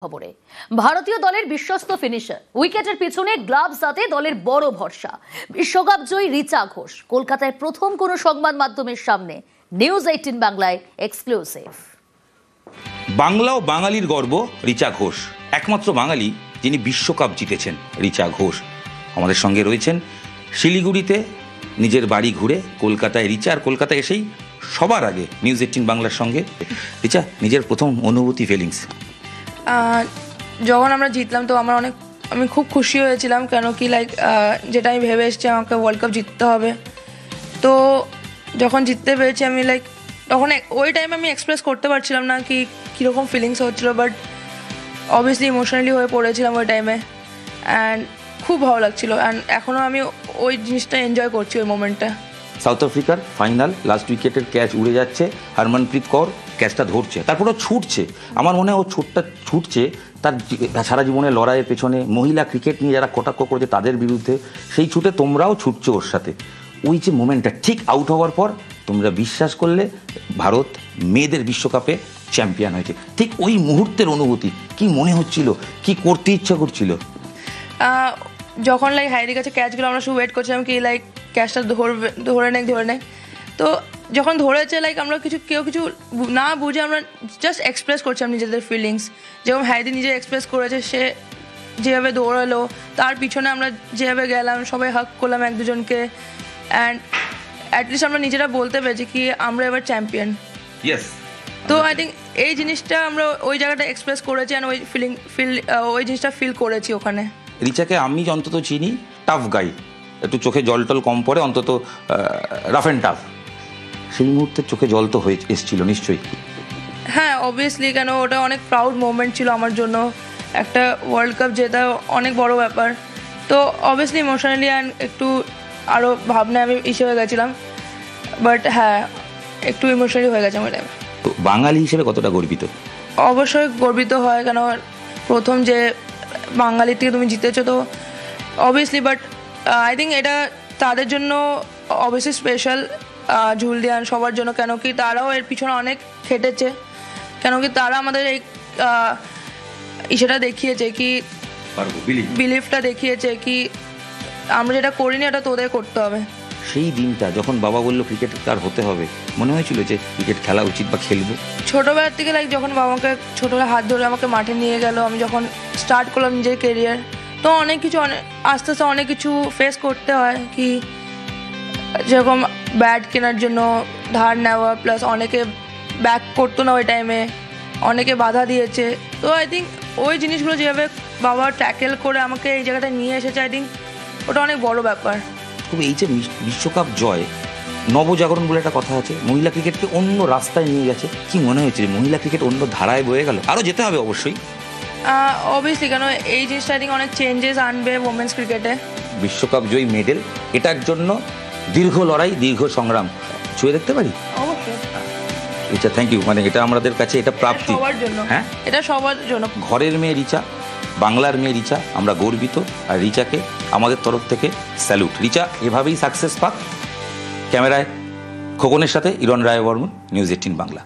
খবরে ভারতীয় দলের বিশ্বস্ত ফিনিশার উইকেটের পিছনে গ্লাভস হাতে দলের বড় ভরসা বিশ্বকাপ জয়ী রিচা ঘোষ কলকাতায় প্রথম কোনো সংবাদ মাধ্যমের সামনে নিউজ 18 বাংলায় এক্সক্লুসিভ। বাংলা ও বাঙালির গর্ব রিচা ঘোষ, একমাত্র বাঙালি যিনি বিশ্বকাপ জিতেছেন। রিচা ঘোষ আমাদের সঙ্গে রয়েছেন। শিলিগুড়িতে নিজের বাড়ি ঘুরে কলকাতায় রিচা, আর কলকাতায় এসেই সবার আগে নিউজ 18 বাংলার সঙ্গে। রিচা, নিজের প্রথম অনুভূতি, ফিলিংস? যখন আমরা জিতলাম তো আমি খুব খুশি হয়েছিলাম, কেন কি যেটা আমি ভেবে এসেছি আমাকে ওয়ার্ল্ড কাপ জিততে হবে। তো যখন জিততে পেরেছি আমি তখন ওই টাইমে আমি এক্সপ্রেস করতে পারছিলাম না কি কীরকম ফিলিংস হচ্ছিলো, বাট অবভিয়াসলি ইমোশনালি হয়ে পড়েছিলাম ওই টাইমে। অ্যান্ড খুব ভালো লাগছিলো, অ্যান্ড এখনও আমি ওই জিনিসটা এনজয় করছি ওই মোমেন্টটা। সাউথ আফ্রিকার ফাইনাল, লাস্ট উইকেটের ক্যাচ উড়ে যাচ্ছে, হরমনপ্রীত কৌর ক্যাচটা ধরছে, তারপর ও ছুটছে। আমার মনে হয় ও ছুটছে তার সারা জীবনের লড়াইয়ের পেছনে, মহিলা ক্রিকেট নিয়ে যারা কটাক্ষ করেছে তাদের বিরুদ্ধে, সেই ছুটে তোমরাও ছুটছো ওর সাথে। ওই যে মোমেন্টটা ঠিক আউট হওয়ার পর তোমরা বিশ্বাস করলে ভারত মেয়েদের বিশ্বকাপে চ্যাম্পিয়ন হয়েছে, ঠিক ওই মুহূর্তের অনুভূতি কি মনে হচ্ছিল, কি করতে ইচ্ছা করছিল? যখন হাইরির কাছে ক্যাচগুলো আমরা শুধু ওয়েট করছিলাম কি ক্যাচটা ধরে নেয়। তো যখন ধরেছে আমরা কেউ কিছু না বুঝে আমরা জাস্ট এক্সপ্রেস করছিলাম নিজেদের ফিলিংস। যেরকম হাইদি নিজে এক্সপ্রেস করেছে, সে যেভাবে দৌড়ালো, তার পিছনে আমরা যেভাবে গেলাম, সবাই হাক করলাম এক দুজনকে, অ্যান্ড অ্যাটলিস্ট আমরা নিজেরা বলতে পেরেছি কি আমরা এবার চ্যাম্পিয়ন। তো আই থিঙ্ক এই জিনিসটা আমরা ওই জায়গাটা এক্সপ্রেস করেছি, অ্যান্ড ওই জিনিসটা ফিল করেছি ওখানে। রিচাকে আমি অন্তত চিনি টাফ গাই, একটু চোখে জল টল কম পড়ে, অন্তত রাফ অ্যান্ড টাফ। সেই মুহূর্তে চোখে জল তো হয়ে এসেছিল নিশ্চয়ই? হ্যাঁ, অবভিয়াসলি, কেন ওটা অনেক প্রাউড মোমেন্ট ছিল আমার জন্য। একটা ওয়ার্ল্ড কাপ জেতা অনেক বড় ব্যাপার। তো অবভিয়াসলি ইমোশনালি অ্যান্ড একটু আরও ভাবনায় আমি হয়ে গেছিলাম, বাট হ্যাঁ একটু ইমোশনালি হয়ে গেছে আমার টাইমে। তো বাঙালি হিসেবে কতটা গর্বিত? অবশ্যই গর্বিত হয়, কেন প্রথম যে বাঙালি থেকে তুমি জিতেছো, তো অবভিয়াসলি। বাট আই থিঙ্ক এটা তাদের জন্য অবভিয়াসলি স্পেশাল, ঝুলদিয়ান সবার জন্য, কেন কি তারাও এর পিছনে অনেক খেটেছে। কেন কি তারা আমাদের এই সেটা দেখিয়েছে কি বিলিফটা দেখিয়েছে কি আমরা যেটা করিনি এটা তোদের করতে হবে। সেই দিনটা যখন বাবা বললো ক্রিকেট তার হতে হবে, মনে হয়েছিল যে ক্রিকেট খেলা উচিত বা খেলবো? ছোটোবেলার থেকে যখন বাবাকে ছোটোবেলায় হাত ধরে আমাকে মাঠে নিয়ে গেল, আমি যখন স্টার্ট করলাম নিজের কেরিয়ার, তো অনেক কিছু আস্তে আস্তে অনেক কিছু ফেস করতে হয়। কি যেরকম ব্যাট কেনার জন্য ধার নেওয়া, প্লাস অনেকে ব্যাক করতো না ওই টাইমে, অনেকে বাধা দিয়েছে। তো আই থিঙ্ক ওই জিনিসগুলো যেভাবে বাবা ট্যাকেল করে আমাকে এই জায়গাটা নিয়ে এসেছে, আই থিঙ্ক ওটা অনেক বড় ব্যাপার। তবে এই যে বিশ্বকাপ জয়, নবজাগরণ বলে একটা কথা আছে, মহিলা ক্রিকেটকে অন্য রাস্তায় নিয়ে গেছে। কি মনে হয়েছে মহিলা ক্রিকেট অন্য ধারায় বয়ে গেল? আরও যেতে হবে অবশ্যই, অবভিয়াসলি, কেন এই জিনিসটা আই থিঙ্ক অনেক চেঞ্জেস আনবে ওমেন্স ক্রিকেটে। বিশ্বকাপ জয়ী মেডেল, এটার জন্য দীর্ঘ লড়াই, দীর্ঘ সংগ্রাম ছুঁয়ে দেখতে পারি। অবশ্যই। Richa, thank you. মানে এটা আমাদের কাছে এটা প্রাপ্তি সবার জন্য। হ্যাঁ, এটা সবার জন্য। ঘরের মেয়ে রিচা, বাংলার মেয়ে রিচা, আমরা গর্বিত। আর রিচাকে আমাদের তরফ থেকে স্যালুট। রিচা এভাবেই সাকসেস পাক। ক্যামেরায় খোকনের সাথে ইরন রায় বর্মন, নিউজ 18 বাংলা।